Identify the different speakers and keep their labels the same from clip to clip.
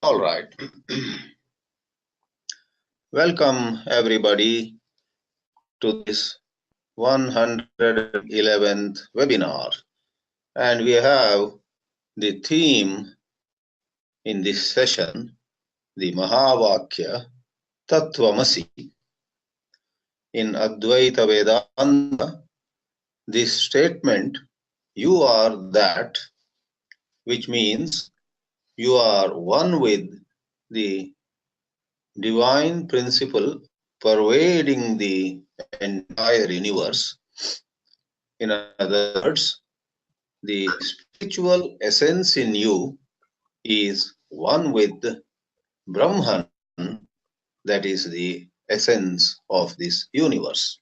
Speaker 1: All right. Welcome everybody to this 111th webinar. And we have the theme in this session, the mahā-vākya TAT TVAM ASI. In Advaita Vedanta, this statement, you are that, which means you are one with the divine principle pervading the entire universe. In other words, the spiritual essence in you is one with Brahman, that is the essence of this universe.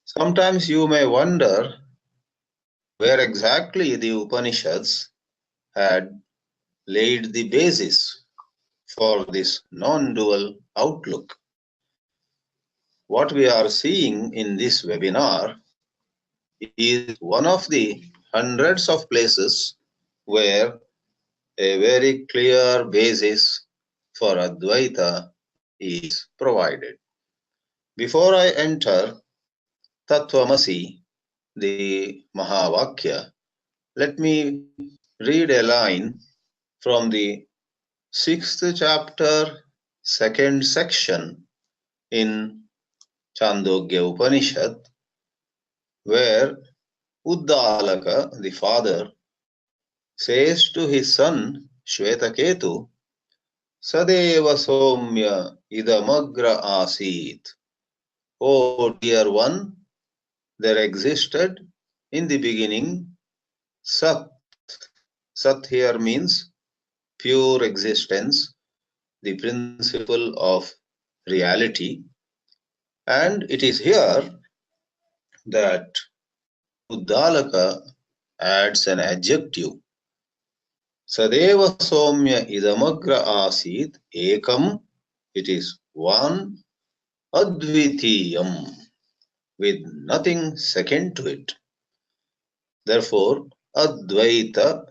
Speaker 1: Sometimes you may wonder where exactly the Upanishads had laid the basis for this non-dual outlook. What we are seeing in this webinar is one of the hundreds of places where a very clear basis for Advaita is provided. Before I enter TAT TVAM ASI, the mahā-vākya, let me read a line from the 6th chapter, 2nd section in Chāndogya Upanishad, where Uddālaka, the father, says to his son Shwetaketu, Sadeva somya idamagra asit. O dear one, there existed in the beginning Sat. Sat here means pure existence, the principle of reality. And it is here that Uddālaka adds an adjective. Sadeva somya idamagra asit ekam, it is one, advitiyam, with nothing second to it. Therefore, Advaita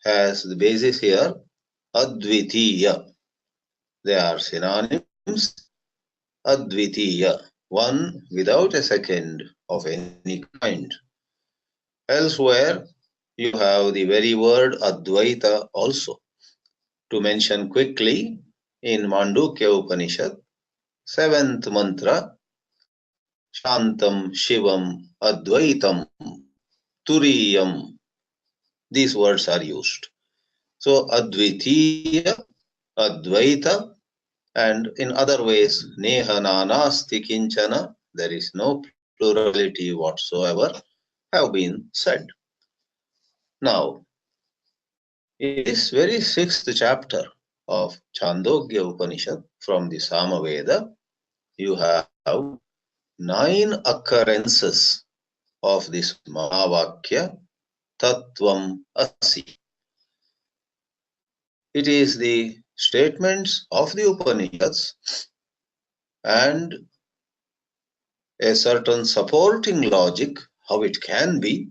Speaker 1: has the basis here, Advitiya. They are synonyms, Advitiya, one without a second of any kind. Elsewhere, you have the very word Advaita also. To mention quickly, in Chāndogya Upanishad, 7th mantra, Shantam Shivam Advaitam Turiyam. These words are used. So Advitiya, Advaita, and in other ways, Neha Nanasti Kinchana, there is no plurality whatsoever, have been said. Now, in this very 6th chapter of Chāndogya Upanishad from the Sāma-Veda, you have 9 occurrences of this mahā-vākya TAT TVAM ASI. It is the statements of the Upanishads and a certain supporting logic, how it can be.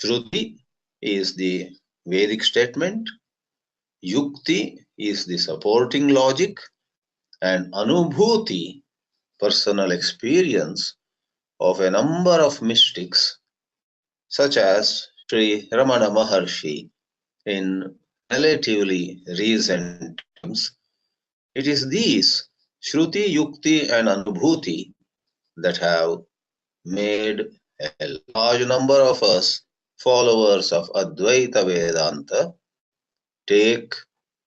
Speaker 1: Shruti is the Vedic statement, Yukti is the supporting logic, and Anubhuti, personal experience of a number of mystics, such as Sri Ramana Maharshi in relatively recent times. It is these Shruti, Yukti, and Anubhuti that have made a large number of us followers of Advaita Vedanta take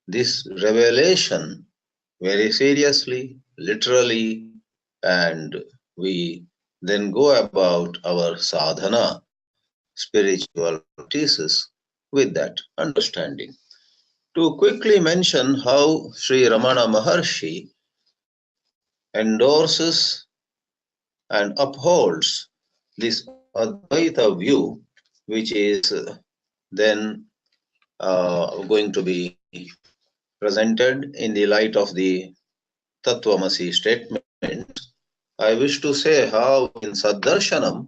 Speaker 1: this revelation very seriously, literally, and we then go about our sadhana, spiritual practices, with that understanding. To quickly mention how Sri Ramana Maharshi endorses and upholds this Advaita view, which is then going to be presented in the light of the TAT TVAM ASI statement. I wish to say how in Saddarshanam,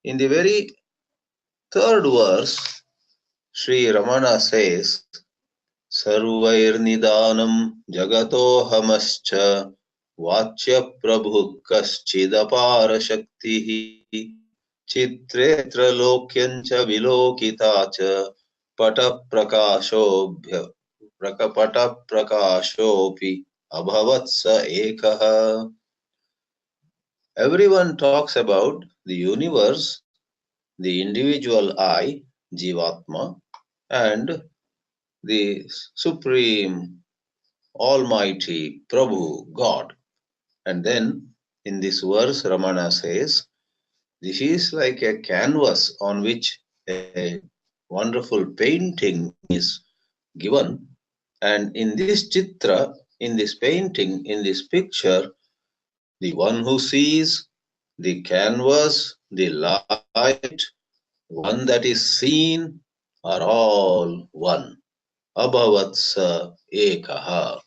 Speaker 1: in the very 3rd verse, Sri Ramana says, Sarvairnidanam jagatohamascha Vachya prabhu kaschidapara shaktihi Chitretra lokyancha vilokitacha Pata prakashopi abhavatsa ekaha. Everyone talks about the universe, the individual I, Jivatma, and the Supreme Almighty Prabhu, God. And then in this verse, Ramana says, this is like a canvas on which a wonderful painting is given. And in this chitra, in this painting, in this picture, the one who sees the canvas, the light, one that is seen are all one. Abhavatsa ekaha.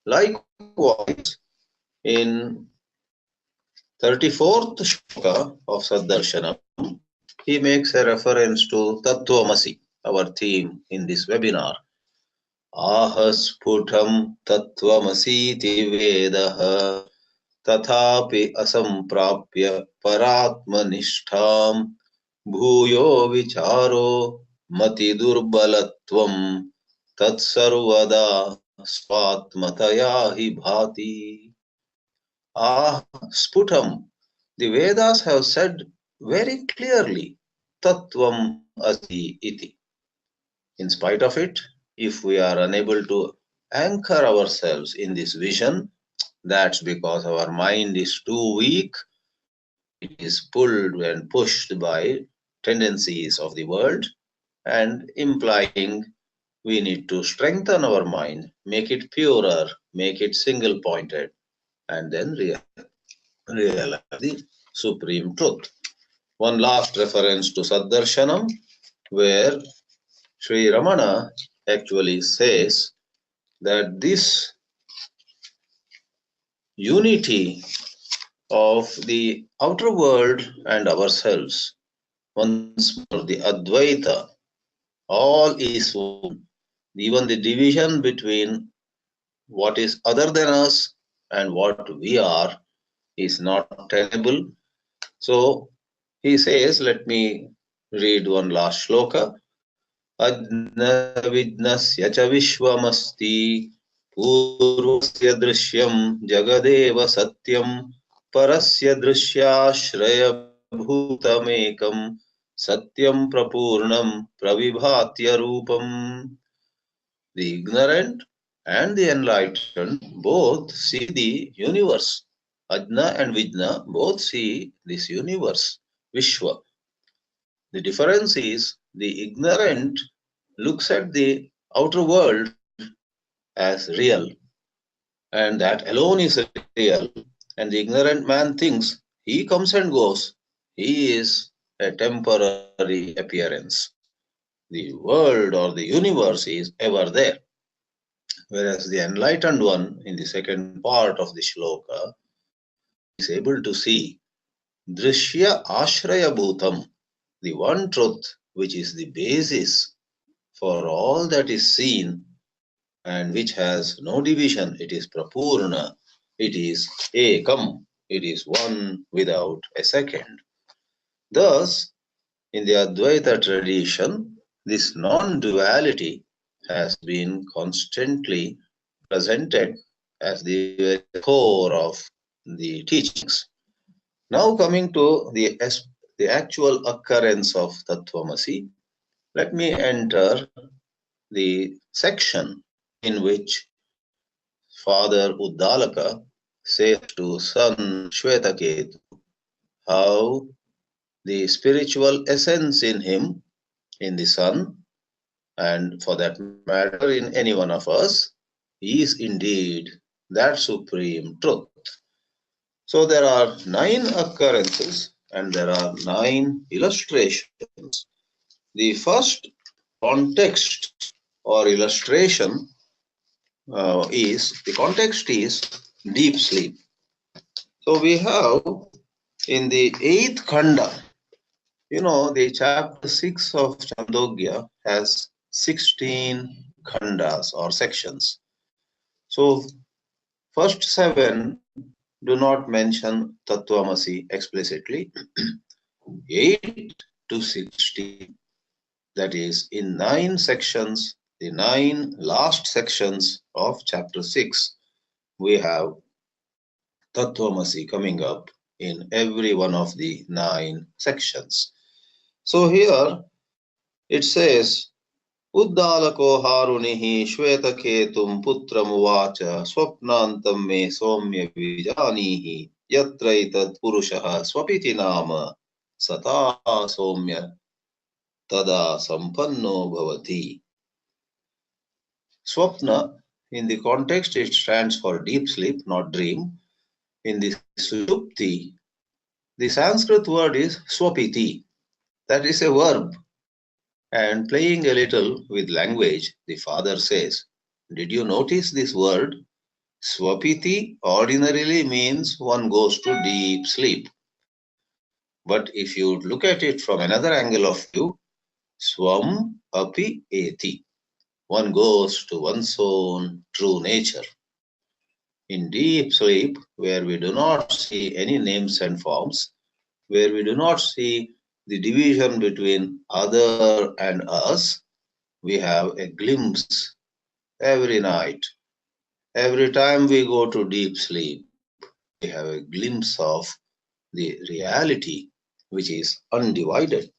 Speaker 1: Likewise, in 34th shloka of Saddarshanam, he makes a reference to Tattvamasi, our theme in this webinar. Ahasputam Tattvamasi Vedaha Tathapi asamprapya paratmanishtham bhuyo vicharo mati durbalatvam tatsarvada swatmataya hi bhati. Ah, sputam. The Vedas have said very clearly, Tattvam asi iti. In spite of it, if we are unable to anchor ourselves in this vision, that's because our mind is too weak. It is pulled and pushed by tendencies of the world, and implying we need to strengthen our mind, make it purer, make it single pointed, and then realize the supreme truth. One last reference to Saddarshanam, where Sri Ramana actually says that this unity of the outer world and ourselves, once more, the Advaita, all is one. Even the division between what is other than us and what we are is not tenable. So he says, let me read one last shloka. Ajna vidnasya cha vishwamasti purvasya drishyam jagadeva satyam parasya drishyashraya bhutamekam satyam prapurnam pravibhatya rupam. The ignorant and the enlightened both see the universe. Ajna and Vijna both see this universe, Vishwa. The difference is the ignorant looks at the outer world as real, and that alone is real. And the ignorant man thinks he comes and goes, he is a temporary appearance. The world or the universe is ever there. Whereas the enlightened one, in the second part of the shloka, is able to see Drishya Ashraya Bhutam, the one truth which is the basis for all that is seen and which has no division. It is Prapurna, it is Ekam, it is one without a second. Thus, in the Advaita tradition, this non-duality has been constantly presented as the core of the teachings. Now coming to the actual occurrence of Tattvamasi, let me enter the section in which Father Uddālaka says to son Shwetaketu how the spiritual essence in him, in the son, and for that matter in any one of us, is indeed that supreme truth. So there are 9 occurrences and there are 9 illustrations. The first context or illustration the context is deep sleep. So we have in the 8th Khanda, the chapter 6 of Chāndogya has 16 khandas or sections. So first 7 do not mention Tattvamasi explicitly. 8 to 16, that is in 9 sections, the 9 last sections of chapter 6, we have Tattvamasi coming up in every one of the 9 sections. So here it says, Uddālako harunihi Shwetaketum putram uvacha swapnantam me somya vijanihi yatraitat purushaha swapiti nama sata somya tada sampanno bhavati. Swapna, in the context, it stands for deep sleep, not dream. In the Sushupti, the Sanskrit word is swapiti. That is a verb. And playing a little with language, the father says, did you notice this word? Swapiti ordinarily means one goes to deep sleep. But if you look at it from another angle of view, swam api eti. One goes to one's own true nature. In deep sleep, where we do not see any names and forms, where we do not see the division between other and us, we have a glimpse every night. Every time we go to deep sleep, we have a glimpse of the reality which is undivided.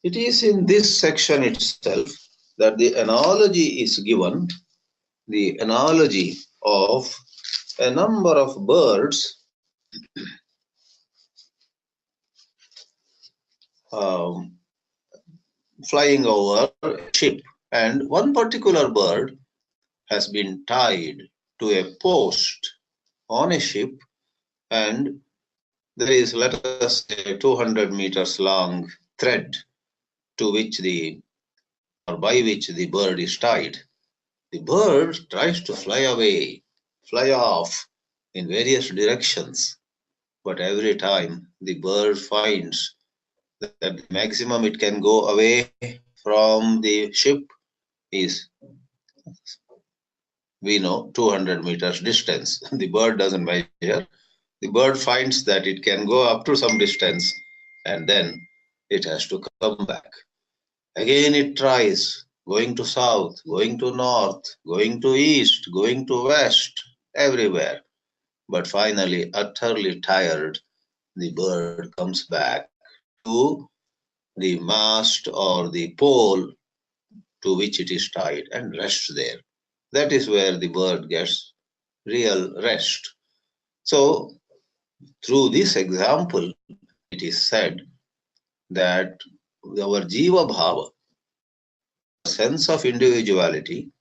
Speaker 1: It is in this section itself that the analogy is given, the analogy of a number of birds flying over a ship, and one particular bird has been tied to a post on a ship, and there is, let us say, 200 meters long thread to which by which the bird is tied. The bird tries to fly away, fly off in various directions, but every time the bird finds that the maximum it can go away from the ship is, we know, 200 meters distance. The bird doesn't measure. The bird finds that it can go up to some distance and then it has to come back. Again it tries, going to south, going to north, going to east, going to west, everywhere. But finally, utterly tired, the bird comes back to the mast or the pole to which it is tied and rests there. That is where the bird gets real rest. So, through this example, it is said that our Jiva Bhava, sense of individuality,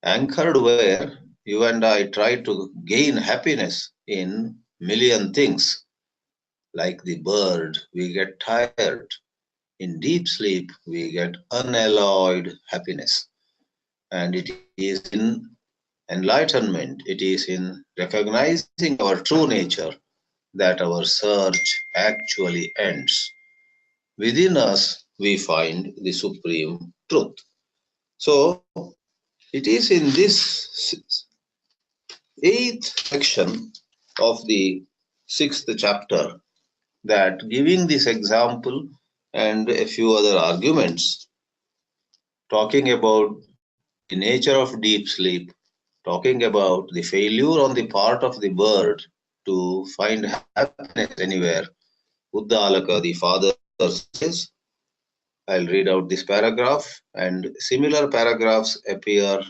Speaker 1: anchored where you and I try to gain happiness in million things. Like the bird, we get tired. In deep sleep, we get unalloyed happiness. And it is in enlightenment, it is in recognizing our true nature that our search actually ends. Within us, we find the supreme truth. So, it is in this 8th section of the 6th chapter that, giving this example and a few other arguments, talking about the nature of deep sleep, talking about the failure on the part of the bird to find happiness anywhere, Uddālaka, the father, says, I'll read out this paragraph, and similar paragraphs appear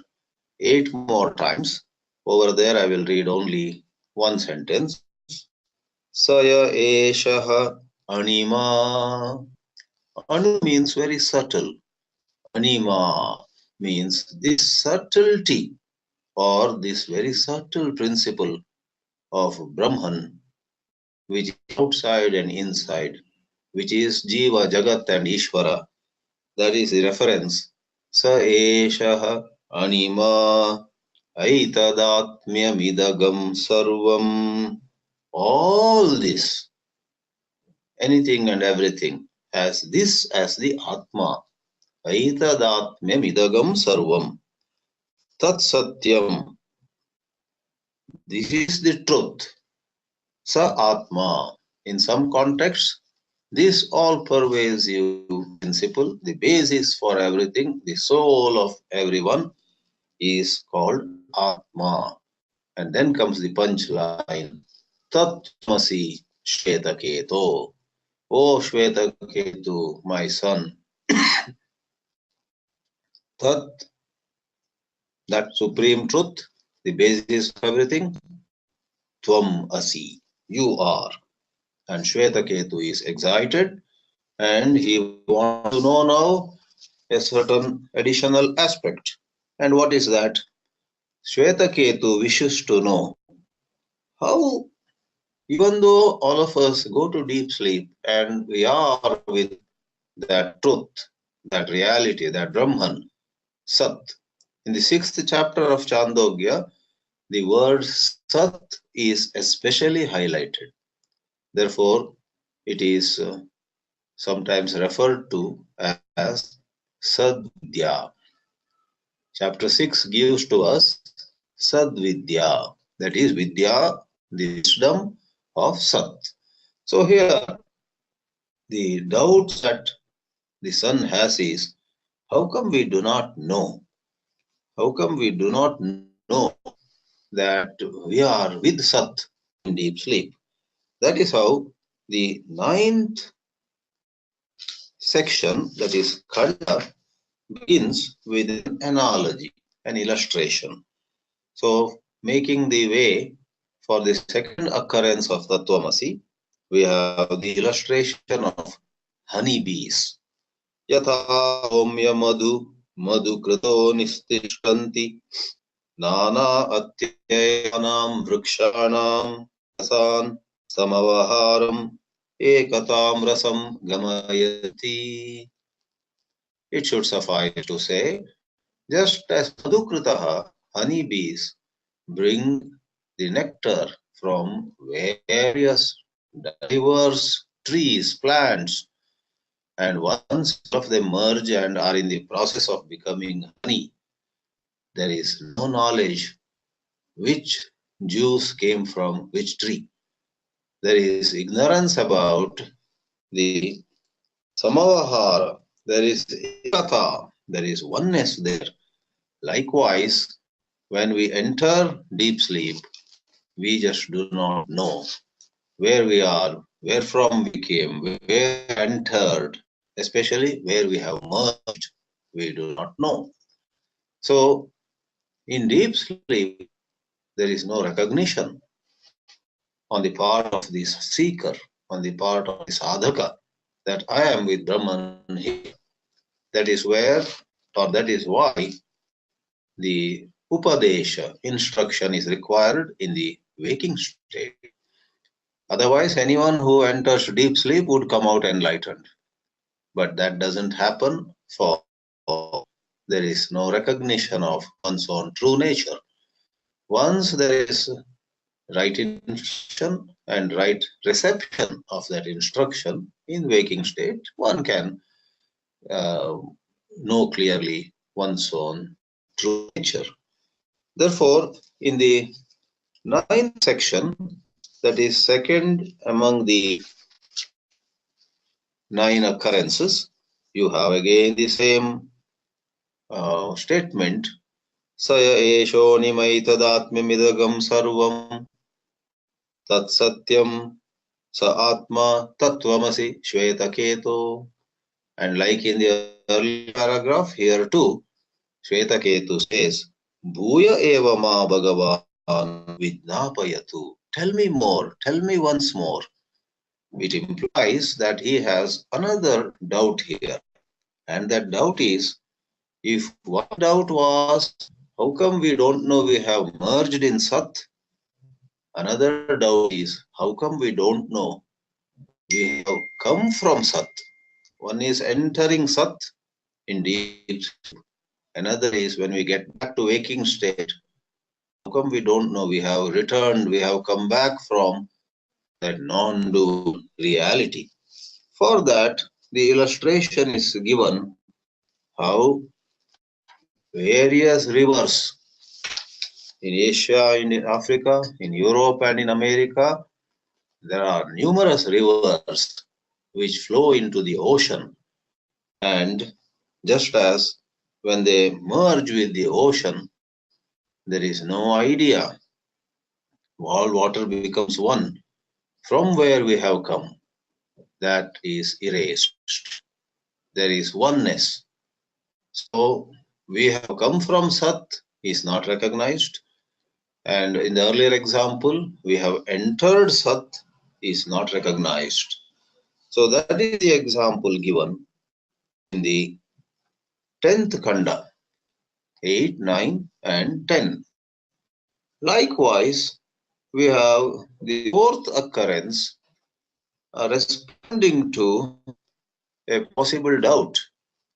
Speaker 1: 8 more times. Over there, I will read only one sentence. Saya eshaha anima. Anu means very subtle. Anima means this subtlety or this very subtle principle of Brahman, which is outside and inside, which is Jiva, Jagat and Ishvara. That is the reference. Sa eshaha anima aitadatmyamidagam sarvam. All this, anything and everything, has this as the Atma, Aitadatmyamidagam sarvam. Tat satyam. This is the truth. Sa Atma. In some contexts, this all-pervasive principle, the basis for everything, the soul of everyone, is called Atma. And then comes the punchline. Tat Masi Shwetaketu. O Shwetaketu, my son. Tat, that supreme truth, the basis of everything, Tvam Asi, you are. And Shwetaketu is excited and he wants to know now a certain additional aspect. And what is that? Shwetaketu wishes to know how, even though all of us go to deep sleep and we are with that truth, that reality, that Brahman, Sat. In the 6th chapter of Chāndogya, the word Sat is especially highlighted. Therefore, it is sometimes referred to as Sadvidya. Chapter 6 gives to us Sadvidya, that is Vidya, the wisdom of Sat. So here, the doubts that the son has is, how come we do not know? How come we do not know that we are with Sat in deep sleep? That is how the 9th section, that is Khanda, begins with an analogy, an illustration. So, making the way for the second occurrence of Tattvamasi, we have the illustration of honeybees. Yatha omya madhu madhu krato nistishtanti nana atyayanam vrikshanam rasan samavaharam ekatam rasam gamayati. It should suffice to say, just as madhukritaha, honeybees, bring the nectar from various diverse trees, plants, and once all of them merge and are in the process of becoming honey, there is no knowledge which juice came from which tree. There is ignorance about the samavahara, there is ekata, there is oneness there. Likewise, when we enter deep sleep, we just do not know where we are, where from we came, where we entered, especially where we have merged, we do not know. So, in deep sleep, there is no recognition on the part of this seeker, on the part of the sadhaka, that I am with Brahman here. That is where, or that is why, the Upadesha, instruction, is required in the waking state. Otherwise, anyone who enters deep sleep would come out enlightened. But that doesn't happen, for there is no recognition of one's own true nature. Once there is right instruction and right reception of that instruction in waking state, one can know clearly one's own true nature. Therefore, in the 9th section, that is second among the 9 occurrences, you have again the same statement. Saya esho nimaitadatmyamidagam sarvam tat satyam sa atma tattvamasi Shwetaketu. And like in the early paragraph, here too, Shwetaketu says, Bhuya eva ma bhagavan vidnapayatu. Tell me more, tell me once more. It implies that he has another doubt here. And that doubt is, if one doubt was, how come we don't know we have merged in Sat? Another doubt is, how come we don't know we have come from Sat? One is entering Sat, indeed. Another is when we get back to waking state, how come we don't know we have returned, we have come back from that non-dual reality? For that, the illustration is given how various rivers in Asia, in Africa, in Europe and in America, there are numerous rivers which flow into the ocean. And just as when they merge with the ocean, there is no idea. All water becomes one. From where we have come, that is erased. There is oneness. So we have come from Sat, is not recognized. And in the earlier example, we have entered Sat, is not recognized. So that is the example given in the 10th Khanda, 8, 9 and 10. Likewise, we have the fourth occurrence responding to a possible doubt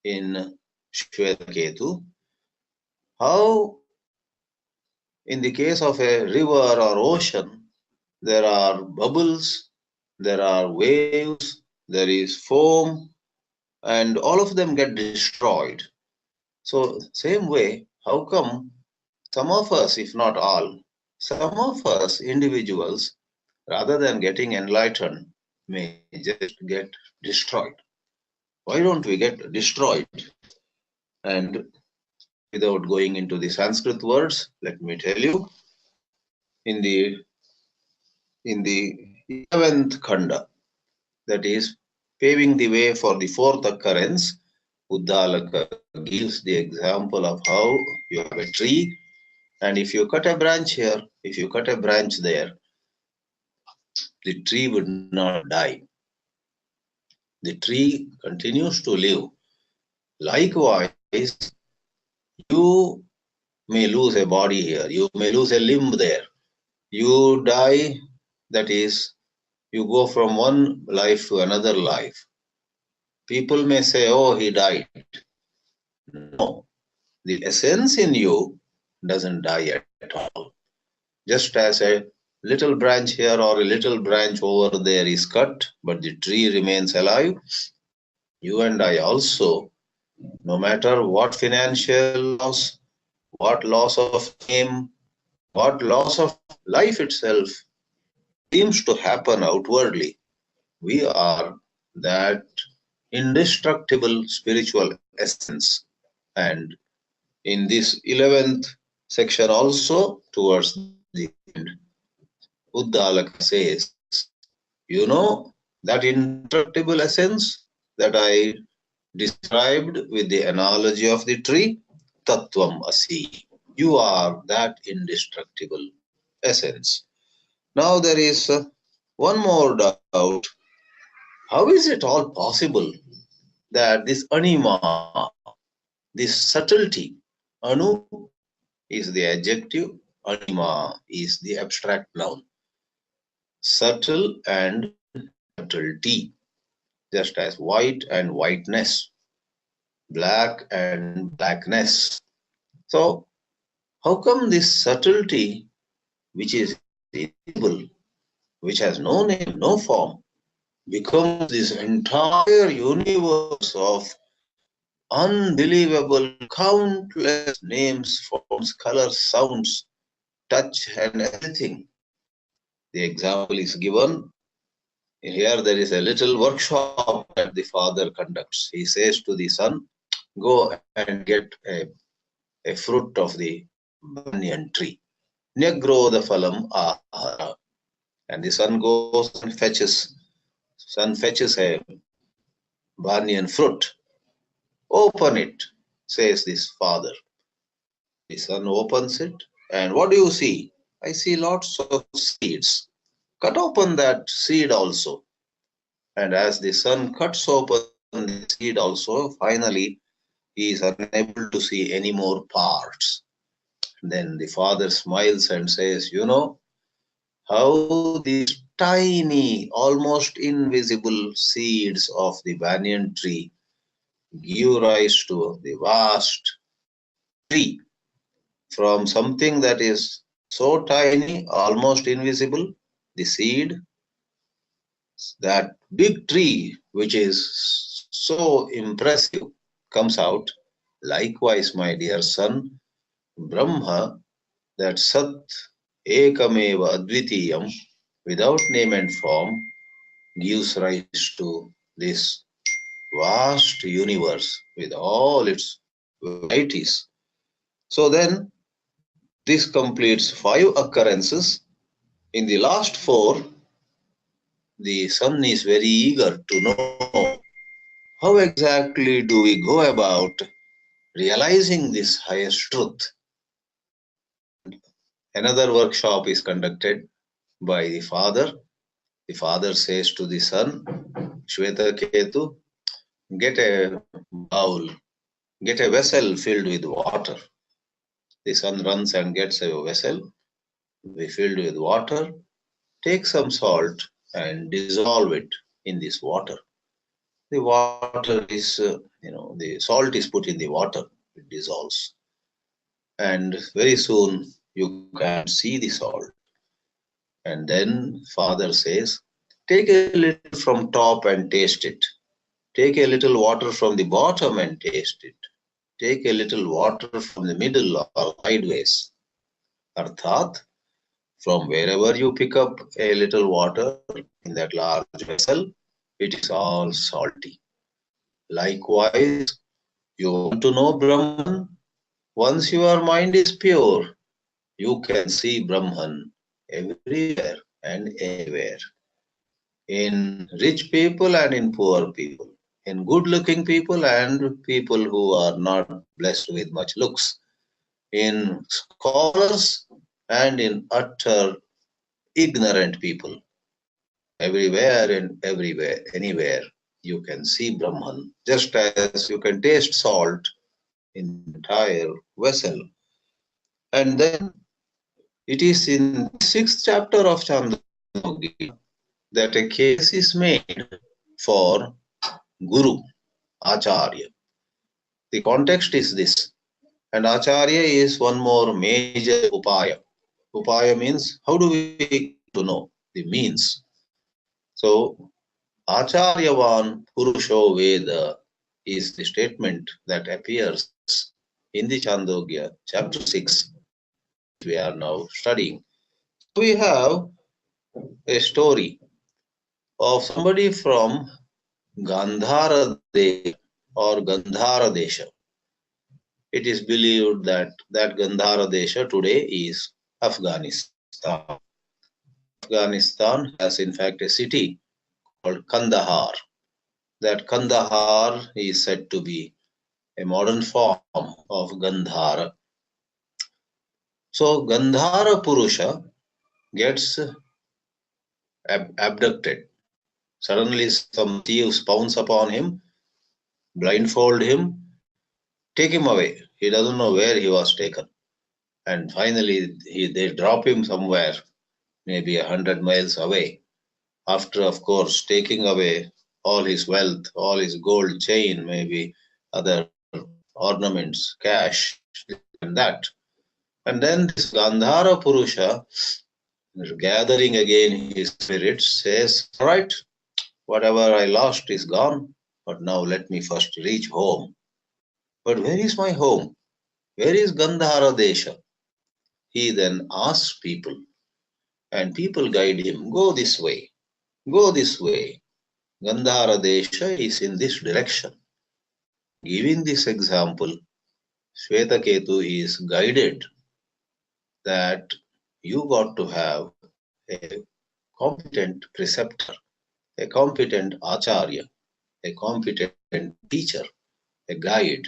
Speaker 1: in Shwetaketu. How in the case of a river or ocean, there are bubbles, there are waves, there is foam, and all of them get destroyed. So, same way, how come some of us, if not all, some of us individuals, rather than getting enlightened, may just get destroyed? Why don't we get destroyed? And without going into the Sanskrit words, let me tell you, in the 11th Khanda, that is paving the way for the fourth occurrence, Uddālaka gives the example of how you have a tree, and if you cut a branch here, if you cut a branch there, the tree would not die. The tree continues to live. Likewise, you may lose a body here, you may lose a limb there. You die, that is, you go from one life to another life. People may say, oh, he died. No, the essence in you doesn't die at all. Just as a little branch here or a little branch over there is cut, but the tree remains alive, you and I also, no matter what financial loss, what loss of name, what loss of life itself seems to happen outwardly, we are that indestructible spiritual essence. And in this 11th section also, towards the end, Uddālaka says, you know, that indestructible essence that I described with the analogy of the tree, TAT TVAM ASI. You are that indestructible essence. Now there is one more doubt. How is it all possible that this anima, this subtlety, anu is the adjective, anima is the abstract noun. Subtle and subtlety, just as white and whiteness, black and blackness. So, how come this subtlety, which is invisible, which has no name, no form, becomes this entire universe of unbelievable, countless names, forms, colors, sounds, touch, and everything? The example is given. Here there is a little workshop that the father conducts. He says to the son, go and get a fruit of the banyan tree. Nyagrodha phalam ahara. And the son goes and fetches a banyan fruit. Open it, says this father. The son opens it, and what do you see? I see lots of seeds. Cut open that seed also. And as the son cuts open the seed also, finally he is unable to see any more parts. Then the father smiles and says, you know, how these tiny, almost invisible seeds of the banyan tree give rise to the vast tree. From something that is so tiny, almost invisible, the seed, that big tree, which is so impressive, comes out. Likewise, my dear son, Brahma, that Sat Ekameva Advitiyam, without name and form, gives rise to this vast universe with all its varieties. So then, this completes 5 occurrences. In the last 4, the son is very eager to know how exactly do we go about realizing this highest truth. And another workshop is conducted by the father. The father says to the son, Shwetaketu, get a bowl, get a vessel filled with water. The son runs and gets a vessel filled with water, take some salt and dissolve it in this water. The water is, the salt is put in the water, it dissolves. And very soon you can see the salt. And then father says, take a little from top and taste it. Take a little water from the bottom and taste it. Take a little water from the middle or sideways. Arthat, from wherever you pick up a little water in that large vessel, it is all salty. Likewise, you want to know Brahman? Once your mind is pure, you can see Brahman everywhere and anywhere. In rich people and in poor people. In good-looking people and people who are not blessed with much looks. In scholars and in utter ignorant people. Everywhere and everywhere, anywhere, you can see Brahman, just as you can taste salt in the entire vessel. And then it is in the 6th chapter of Chāndogya that a case is made for Guru, Acharya. The context is this, and Acharya is one more major upaya. Upaya means how do we to know the means. So Acharyavan Purusho Veda is the statement that appears in the Chāndogya chapter 6 we are now studying. We have a story of somebody from Gandhara Desha or Gandhara Desha. It is believed that Gandhara Desha today is Afghanistan. Afghanistan has in fact a city called Kandahar. That Kandahar is said to be a modern form of Gandhara. So Gandhara Purusha gets abducted. Suddenly some thieves pounce upon him, blindfold him, take him away. He doesn't know where he was taken. And finally they drop him somewhere, maybe 100 miles away. After, of course, taking away all his wealth, all his gold chain, maybe other ornaments, cash, and that. And then this Gandhara Purusha, gathering again his spirits, says, all right, whatever I lost is gone, but now let me first reach home. But where is my home? Where is Gandhara Desha? He then asks people, and people guide him, go this way, go this way. Gandhara Desha is in this direction. Giving this example, Shwetaketu is guided that you got to have a competent preceptor, a competent acharya, a competent teacher, a guide,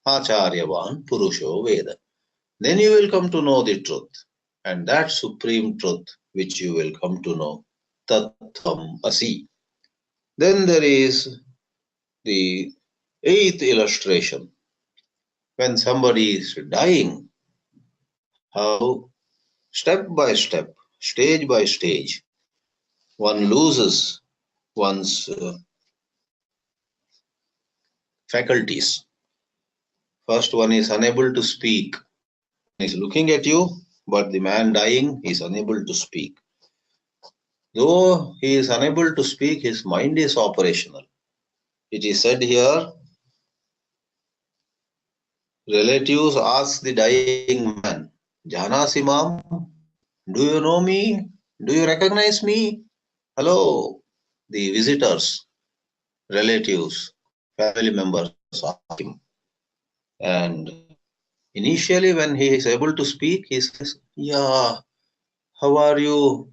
Speaker 1: Acharyavan Purusho Veda. Then you will come to know the truth, and that supreme truth which you will come to know, TAT TVAM ASI. Then there is the 8th illustration. When somebody is dying, how step by step, stage by stage, one loses one's faculties. First, one is unable to speak. One is looking at you, but the man dying is unable to speak. Though he is unable to speak, his mind is operational. It is said here, relatives ask the dying man, Janasi Mam, do you know me? Do you recognize me? Hello. The visitors, relatives, family members ask him. And initially, when he is able to speak, he says, yeah, how are you?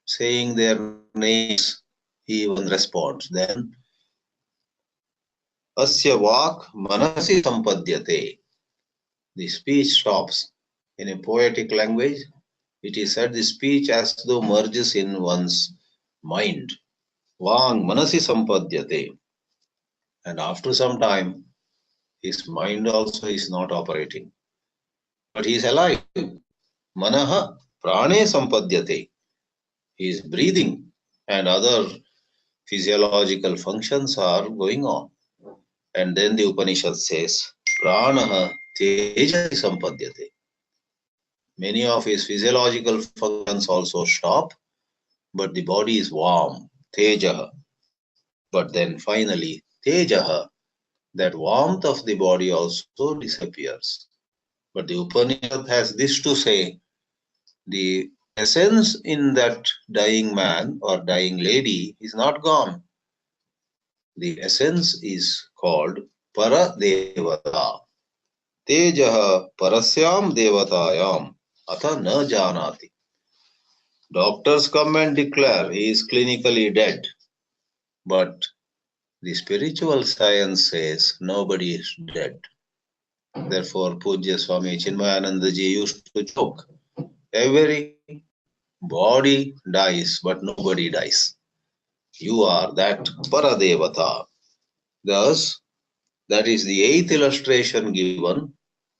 Speaker 1: Saying their names, he even responds. Then, Asya vak manasi sampadyate. The speech stops. In a poetic language, it is said the speech as though merges in one's mind. Vang manasi sampadyate. And after some time, his mind also is not operating. But he is alive. Manaha prane sampadyate. He is breathing and other physiological functions are going on. And then the Upanishad says, pranaha tejasi sampadyate. Many of his physiological functions also stop, but the body is warm, tejaha. But then finally, tejaha, that warmth of the body also disappears. But the Upanishad has this to say, the essence in that dying man or dying lady is not gone. The essence is called Paradevata. Tejaha parasyam devatayam atha na janati. Doctors come and declare he is clinically dead. But the spiritual science says nobody is dead. Therefore, Pujya Swami Chinmayanandaji used to joke, every body dies, but nobody dies. You are that Paradevata. Thus, that is the eighth illustration given,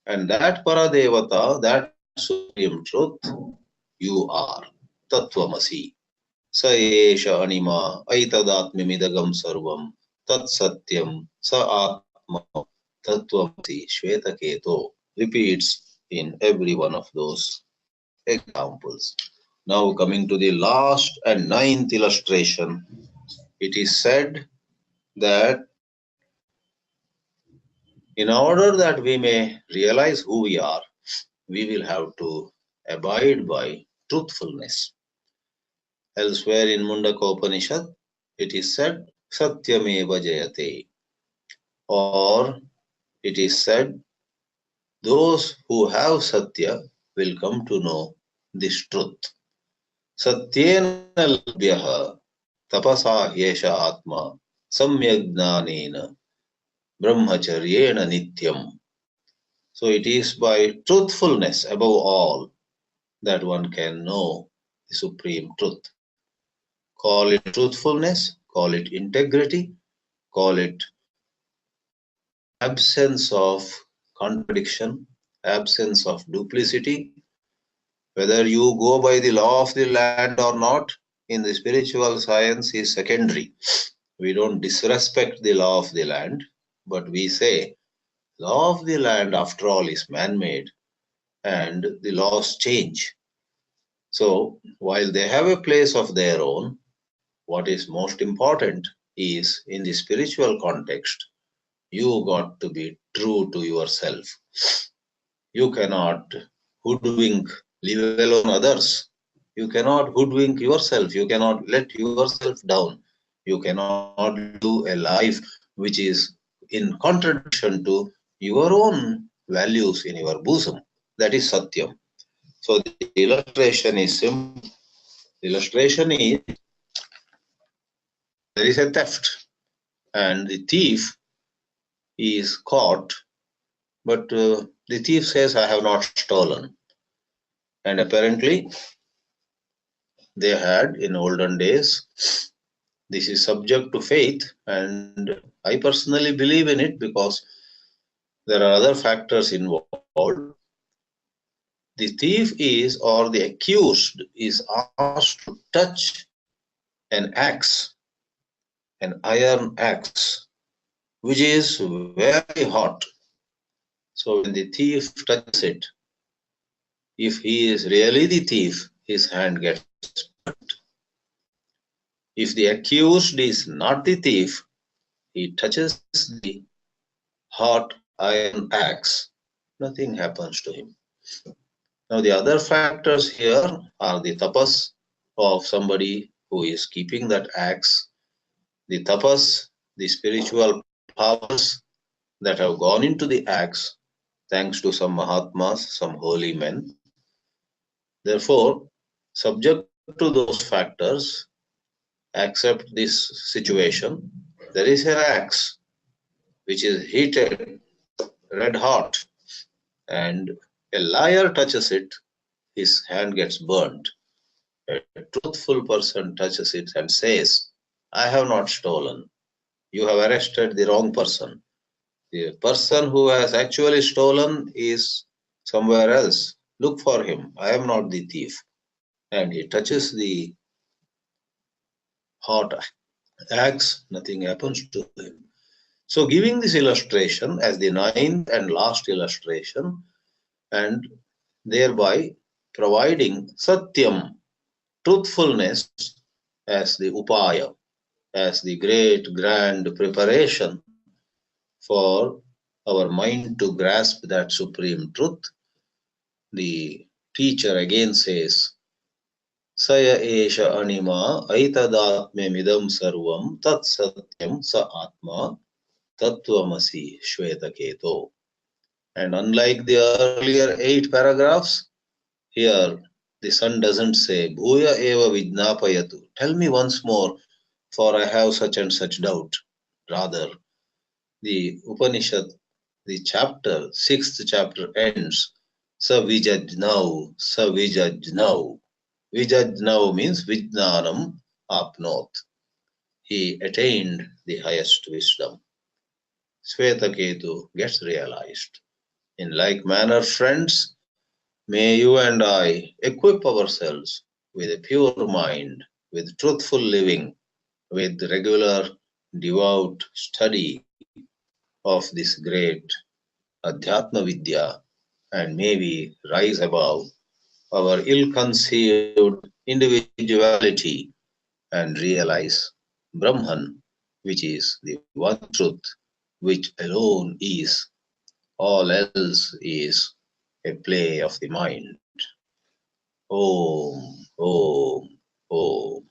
Speaker 1: and that Paradevata, that supreme truth, you are Tattvamasi. Sa esha anima aitadatmimidagam sarvam tat satyam sa atma Tattvamasi Shwetaketu repeats in every one of those examples. Now coming to the last and ninth illustration, it is said that in order that we may realize who we are, we will have to abide by truthfulness. Elsewhere in Mundaka Upanishad, it is said, Satyameva Jayate, or it is said, those who have Satya will come to know this truth. Satyena labhyaha tapasa yesha atma samyagnanena brahmacharyena nityam. So it is by truthfulness above all that one can know the supreme truth. Call it truthfulness, call it integrity, call it absence of contradiction, absence of duplicity. Whether you go by the law of the land or not, in the spiritual science is secondary. We don't disrespect the law of the land, but we say, law of the land after all is man-made and the laws change. So while they have a place of their own, what is most important is in the spiritual context, you got to be true to yourself. You cannot hoodwink, leave alone others. You cannot hoodwink yourself. You cannot let yourself down. You cannot live a life which is in contradiction to your own values in your bosom. That is Satyam. So the illustration is simple. The illustration is there is a theft and the thief is caught, but the thief says, I have not stolen. And apparently they had in olden days, this is subject to faith, and I personally believe in it because there are other factors involved. The thief is, or the accused is asked to touch an axe, an iron axe, which is very hot. So when the thief touches it, if he is really the thief, his hand gets burnt. If the accused is not the thief, he touches the hot iron axe, nothing happens to him. Now the other factors here are the tapas of somebody who is keeping that axe, the tapas, the spiritual powers that have gone into the axe thanks to some Mahatmas, some holy men. Therefore, subject to those factors, accept this situation. There is an axe which is heated, red hot, and a liar touches it, his hand gets burnt. A truthful person touches it and says, I have not stolen. You have arrested the wrong person. The person who has actually stolen is somewhere else. Look for him. I am not the thief. And he touches the hot axe, nothing happens to him. So, giving this illustration as the ninth and last illustration, and thereby providing satyam, truthfulness, as the upaya, as the great grand preparation for our mind to grasp that supreme truth, the teacher again says, Saya esha anima aitadatmemidam sarvam tat satyam sa atma tattvamasi Shwetaketu. And unlike the earlier 8 paragraphs, here the sun doesn't say, Bhuya eva vidnapayatu. Tell me once more, for I have such and such doubt. Rather, the Upanishad, the chapter, 6th chapter ends, Savijajnau. Vijajnau means Vijnanam apnot. He attained the highest wisdom. Shwetaketu gets realized. In like manner, friends, may you and I equip ourselves with a pure mind, with truthful living, with regular devout study of this great Adhyatma Vidya, and may we rise above our ill-conceived individuality and realize Brahman, which is the one truth, which alone is, all else is a play of the mind. Om, Om, Om.